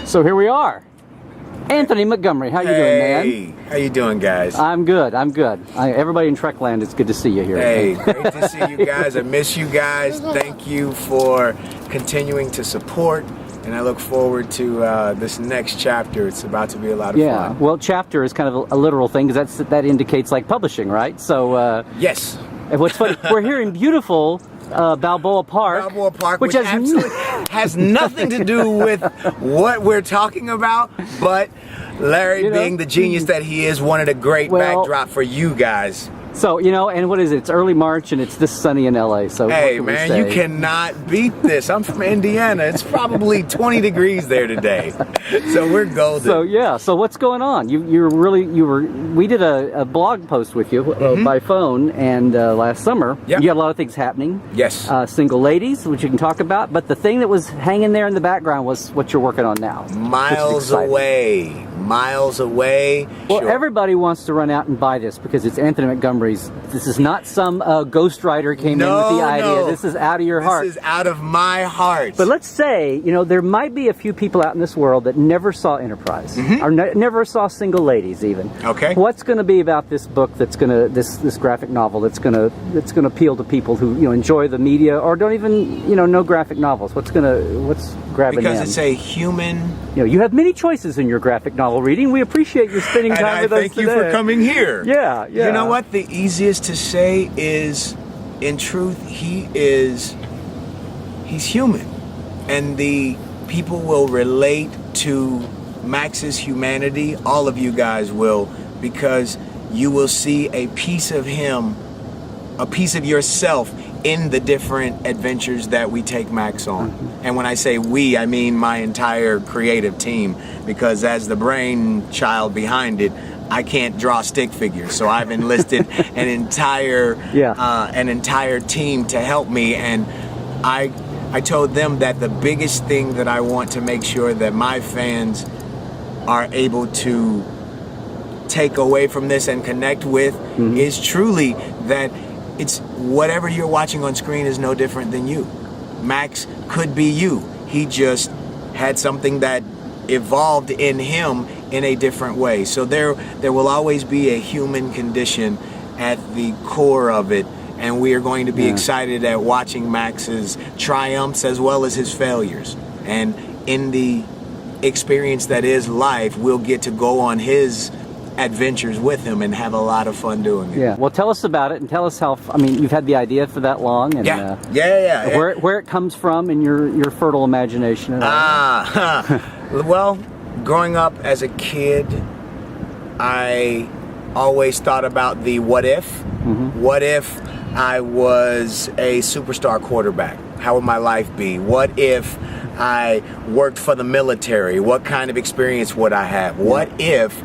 So here we are. Anthony Montgomery, how you doing, man? Hey, how you doing, guys? I'm good, I'm good. Everybody in Trekland, it's good to see you here. Hey, great to see you guys. I miss you guys. Thank you for continuing to support, and I look forward to this next chapter. It's about to be a lot of fun. Yeah, well, chapter is kind of a literal thing, because that indicates like publishing, right? So yes. And what's funny, we're here in beautiful Balboa Park, which absolutely has nothing to do with what we're talking about, but Larry, being the genius that he is, wanted a great backdrop for you guys. So, and what is it? It's early March and it's this sunny in LA. So hey, man, you cannot beat this. I'm from Indiana. It's probably 20 degrees there today. So we're golden. So, yeah. So what's going on? We did a blog post with you by phone and last summer. Yep. You had a lot of things happening. Yes. Single ladies, which you can talk about. But the thing that was hanging there in the background was what you're working on now. Miles away. Miles away. Well, everybody wants to run out and buy this because it's Anthony Montgomery's. This is not some ghostwriter came in with the idea. No. This is out of your heart. This is out of my heart. But let's say, there might be a few people out in this world that never saw Enterprise or never saw Single Ladies even. Okay. What's going to be about this book that's going to this graphic novel that's going to appeal to people who enjoy the media or don't even know graphic novels? What's grabbing because them? It's a human. You have many choices in your graphic novel reading. We appreciate you spending time with us today. Thank you for coming here. Yeah, yeah. You know what? The easiest to say is, in truth, he's human. And the people will relate to Max's humanity. All of you guys will, because you will see a piece of him, a piece of yourself in the different adventures that we take Max on. And when I say we, I mean my entire creative team, because as the brainchild behind it, I can't draw stick figures, so I've enlisted an entire team to help me. And I told them that the biggest thing that I want to make sure that my fans are able to take away from this and connect with is truly that it's whatever you're watching on screen is no different than you. Max could be you. He just had something that evolved in him in a different way. So there will always be a human condition at the core of it, and we are going to be excited at watching Max's triumphs as well as his failures. And in the experience that is life, we'll get to go on his adventures with him and have a lot of fun doing it. Yeah. Well, tell us about it and tell us how. You've had the idea for that long, and where it comes from in your fertile imagination. Well, growing up as a kid, I always thought about the what if. What if I was a superstar quarterback? How would my life be? What if I worked for the military? What kind of experience would I have? What if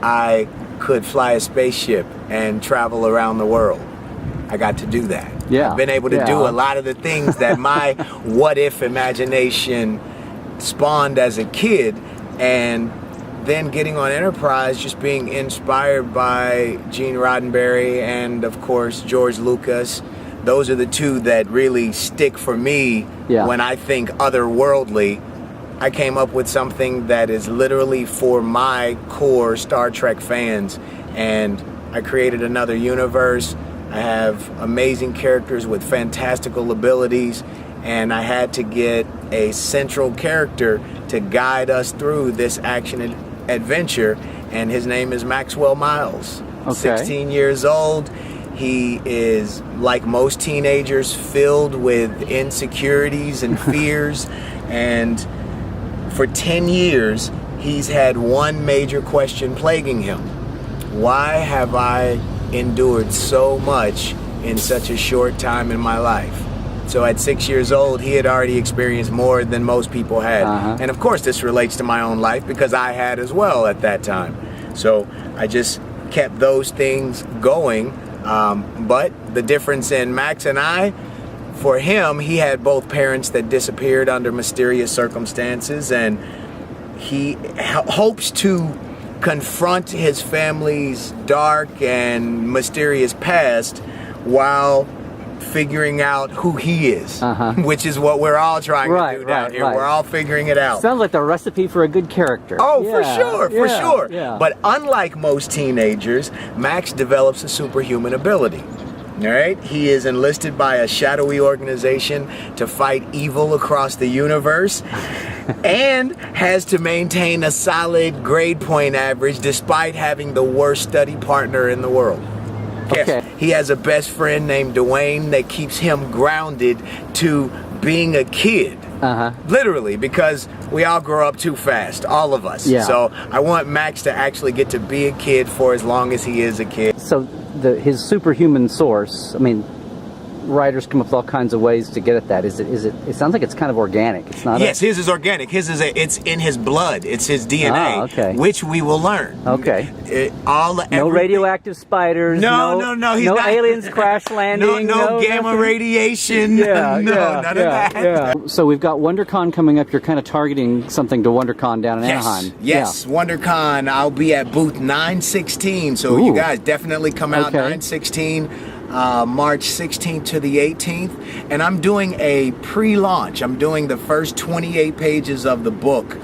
I could fly a spaceship and travel around the world? I got to do that. Yeah. I've been able to do a lot of the things that my what-if imagination spawned as a kid, and then getting on Enterprise, just being inspired by Gene Roddenberry and, of course, George Lucas. Those are the two that really stick for me when I think otherworldly. I came up with something that is literally for my core Star Trek fans, and I created another universe. I have amazing characters with fantastical abilities, and I had to get a central character to guide us through this action adventure, and his name is Maxwell Miles. Okay. 16 years old. He is, like most teenagers, filled with insecurities and fears, and for 10 years, he's had one major question plaguing him. Why have I endured so much in such a short time in my life? So at 6 years old, he had already experienced more than most people had. And of course, this relates to my own life because I had as well at that time. So I just kept those things going. But the difference in Max and I, for him, he had both parents that disappeared under mysterious circumstances, and he hopes to confront his family's dark and mysterious past while figuring out who he is, which is what we're all trying to do down here. We're all figuring it out. Sounds like the recipe for a good character. Oh, for sure. Yeah. But unlike most teenagers, Max develops a superhuman ability. All right, he is enlisted by a shadowy organization to fight evil across the universe and has to maintain a solid grade point average despite having the worst study partner in the world. Okay. Yes, he has a best friend named Dwayne that keeps him grounded to being a kid. Literally, because we all grow up too fast, all of us. Yeah. So I want Max to actually get to be a kid for as long as he is a kid. So his superhuman source, I mean, writers come up with all kinds of ways to get at that. It sounds like it's kind of organic. It's not. Yes, his is organic. It's in his blood. It's his DNA, which we will learn. Okay. No radioactive spiders. No. He's no not, aliens crash landing. No gamma nothing. radiation. None of that. Yeah. So we've got WonderCon coming up. You're kind of targeting something to WonderCon down in Anaheim. Yes, WonderCon. I'll be at booth 916. So you guys definitely come out 916. March 16th to the 18th, and I'm doing a pre-launch. I'm doing the first 28 pages of the book.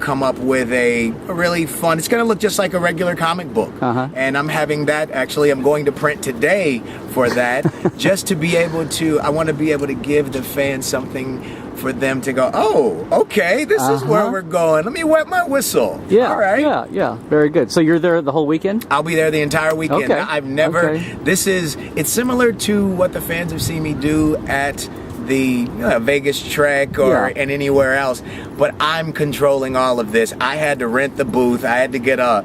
Come up with a really fun, it's going to look just like a regular comic book, and I'm having that, actually I'm going to print today for that, just to be able to, I want to be able to give the fans something for them to go, oh, okay, this is where we're going. Let me wet my whistle. Yeah, all right. Yeah, very good. So you're there the whole weekend? I'll be there the entire weekend. Okay. I've never, it's similar to what the fans have seen me do at the Vegas Trek and anywhere else, but I'm controlling all of this. I had to rent the booth. I had to get a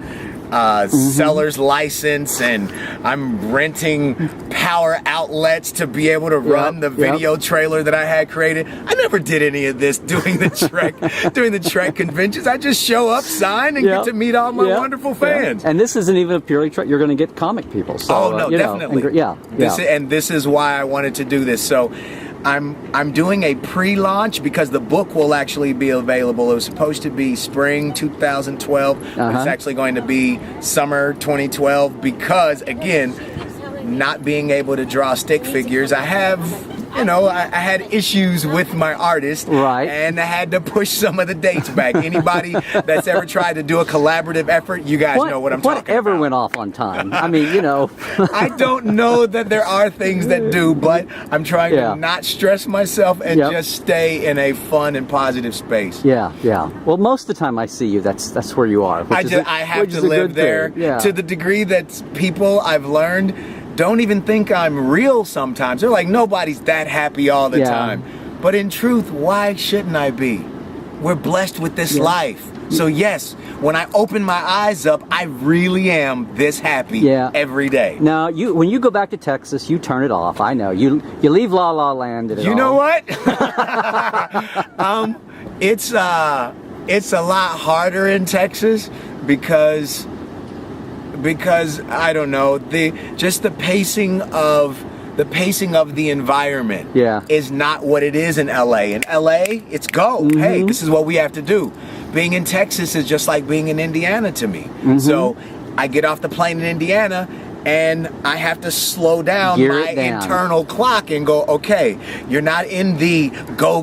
seller's license, and I'm renting power outlets to be able to run the video trailer that I had created. I never did any of this during the Trek conventions. I just show up, sign, and get to meet all my wonderful fans. And this isn't even a purely Trek. You're going to get comic people. So, definitely. This is why I wanted to do this. So I'm doing a pre-launch because the book will actually be available. It was supposed to be spring 2012. It's actually going to be summer 2012 because, again, not being able to draw stick figures, I had issues with my artist, and I had to push some of the dates back. Anybody that's ever tried to do a collaborative effort, you guys know what I'm talking about. Whatever went off on time? I mean, I don't know that there are things that do, but I'm trying to not stress myself and just stay in a fun and positive space. Yeah. Well, most of the time I see you, that's where you are. I have to live there to the degree that people I've learned don't even think I'm real sometimes. They're like, nobody's that happy all the time. But in truth, why shouldn't I be? We're blessed with this life. So yes, when I open my eyes up, I really am this happy every day. Now, when you go back to Texas, you turn it off. I know. You leave La La Land and You know what? It's a lot harder in Texas because I don't know, the pacing of the environment is not what it is in LA. In LA, it's go. Hey, this is what we have to do. Being in Texas is just like being in Indiana to me. So I get off the plane in Indiana and I have to slow down my internal clock and go, okay, you're not in the go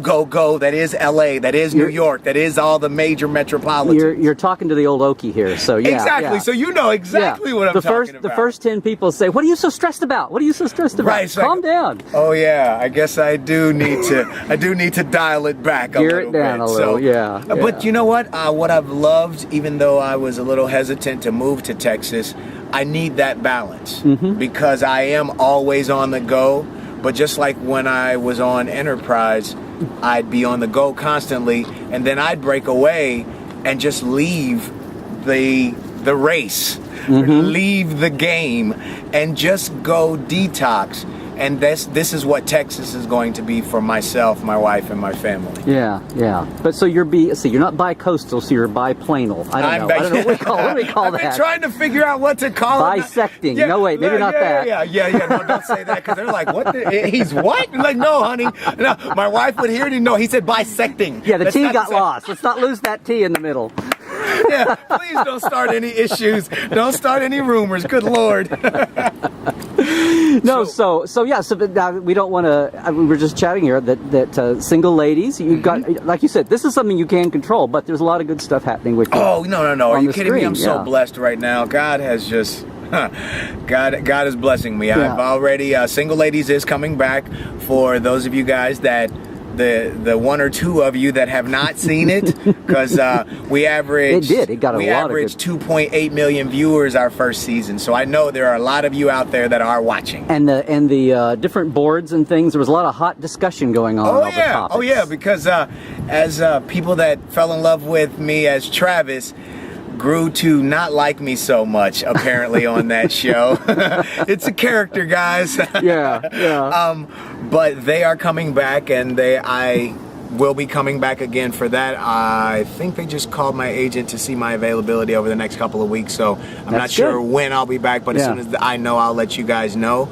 that is LA, that is New York, that is all the major metropolitans. You're talking to the old Okie here, so exactly. So you know exactly what I'm talking about. The first 10 people say, "What are you so stressed about? What are you so stressed about?" Right, Calm down. Oh yeah, I guess I do need to dial it back a little bit. Gear it down a little, But you know what? What I've loved, even though I was a little hesitant to move to Texas, I need that balance because I am always on the go. But just like when I was on Enterprise, I'd be on the go constantly, and then I'd break away and just leave the race, leave the game, and just go detox. And this is what Texas is going to be for myself, my wife, and my family. Yeah. But so you're not bicoastal, so you're biplanal. I don't know. What do we call that? I've been trying to figure out what to call it. Bisecting. No, wait, maybe not that. Yeah. No, don't say that because they're like, what? He's what? I'm like, no, honey. No, my wife would hear it and know. He said bisecting. Yeah, the T got lost. Let's not lose that T in the middle. Yeah, please don't start any issues. Don't start any rumors. Good Lord. No, so yeah. So but now we don't want to. We were just chatting here that single ladies. You've got, like you said, this is something you can control, but there's a lot of good stuff happening with you. Oh, no! Are you kidding me? I'm so Yeah. blessed right now. God has just. God is blessing me. Yeah. I've already Single Ladies is coming back. For those of you guys that the one or two of you that have not seen it, because we averaged It got a we lot of averaged good... 2.8 million viewers our first season. So I know there are a lot of you out there that are watching. And the different boards and things. There was a lot of hot discussion going on. Oh all the yeah, topics. oh yeah, because as people that fell in love with me as Travis grew to not like me so much apparently on that show. It's a character, guys. Yeah. But they are coming back, and I will be coming back again for that. I think they just called my agent to see my availability over the next couple of weeks, so I'm not sure when I'll be back, but as soon as I know, I'll let you guys know.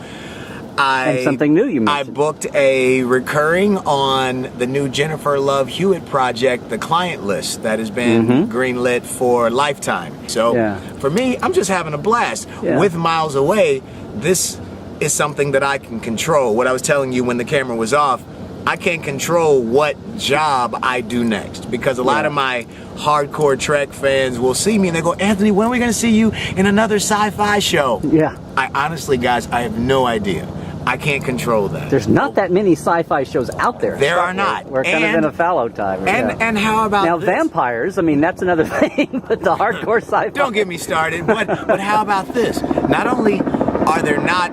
And something new you mentioned. I booked a recurring on the new Jennifer Love Hewitt project, The Client List, that has been greenlit for Lifetime. So for me, I'm just having a blast. With Miles Away, this is something that I can control. What I was telling you when the camera was off, I can't control what job I do next, because a lot of my hardcore Trek fans will see me and they go, Anthony, when are we going to see you in another sci-fi show? Yeah. I honestly, guys, I have no idea. I can't control that. There's not that many sci-fi shows out there. There are not. We're kind of in a fallow time. And how about now this? Vampires? I mean, that's another thing. But the hardcore sci-fi. Don't get me started. But how about this? Not only are there not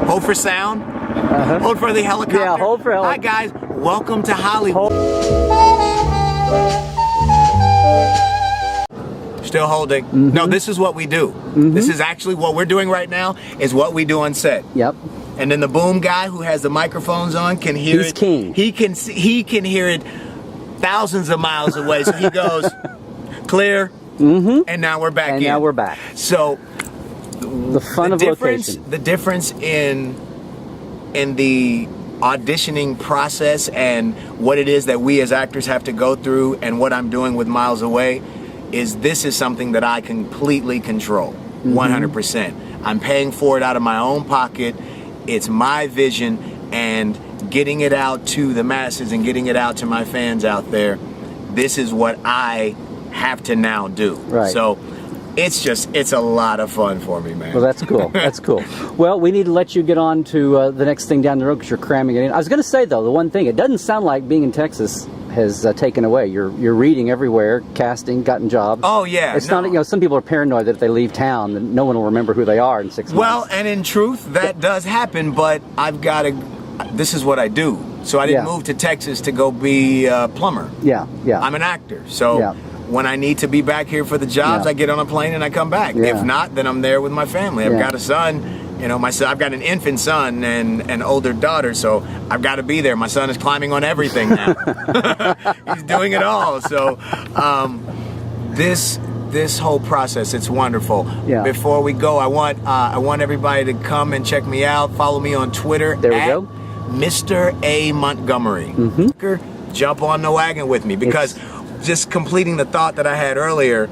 hold for sound, hold for the helicopter. Yeah, hold for helicopter. Hi guys, welcome to Hollywood. Still holding. No, this is what we do. This is actually what we're doing right now. Is what we do on set. Yep. And then the boom guy who has the microphones on can hear it. He's king. He can hear it thousands of miles away. So he goes clear, and now we're back in. And now we're back. So the fun of location. The difference in the auditioning process and what it is that we as actors have to go through, and what I'm doing with Miles Away, is this is something that I completely control, 100%. I'm paying for it out of my own pocket. It's my vision, and getting it out to the masses and getting it out to my fans out there, this is what I have to now do. Right. So it's a lot of fun for me, man. Well, that's cool. That's cool. Well, we need to let you get on to the next thing down the road because you're cramming it in. I was going to say, though, the one thing, it doesn't sound like being in Texas has taken away. You're reading everywhere, casting, gotten jobs. Oh, yeah. It's not, some people are paranoid that if they leave town, then no one will remember who they are in 6 months. Well, and in truth, that does happen, but I've got to, this is what I do. So I didn't move to Texas to go be a plumber. Yeah. I'm an actor. So when I need to be back here for the jobs, I get on a plane and I come back. If not, then I'm there with my family. I've got a son. My son, I've got an infant son and an older daughter, so I've got to be there. My son is climbing on everything now. He's doing it all. So this whole process, it's wonderful. Yeah. Before we go, I want everybody to come and check me out. Follow me on Twitter. There we go. Mr. A. Montgomery. Jump on the wagon with me, because just completing the thought that I had earlier,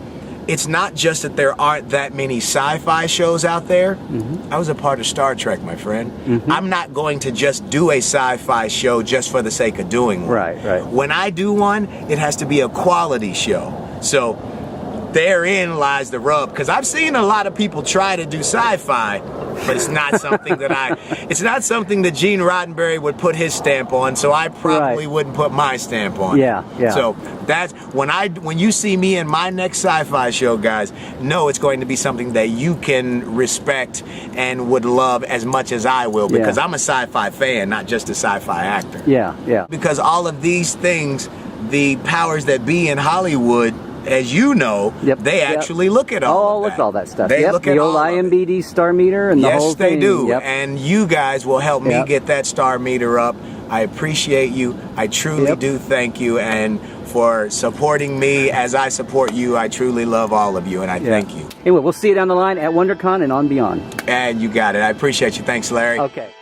it's not just that there aren't that many sci-fi shows out there. I was a part of Star Trek, my friend. I'm not going to just do a sci-fi show just for the sake of doing one. Right. When I do one, it has to be a quality show. So therein lies the rub, because I've seen a lot of people try to do sci-fi, but it's not something that it's not something that Gene Roddenberry would put his stamp on, so I probably wouldn't put my stamp on. Yeah. So that's when you see me in my next sci-fi show, guys, know it's going to be something that you can respect and would love as much as I will, because I'm a sci-fi fan, not just a sci-fi actor. Yeah. Because all of these things, the powers that be in Hollywood, as you know, they actually look at all of that. Look at all that stuff. They look at the old IMDb star meter and the whole thing. Yes, they do. And you guys will help me get that star meter up. I appreciate you. I truly do thank you. And for supporting me as I support you, I truly love all of you, and I thank you. Anyway, we'll see you down the line at WonderCon and on beyond. And you got it. I appreciate you. Thanks, Larry. Okay.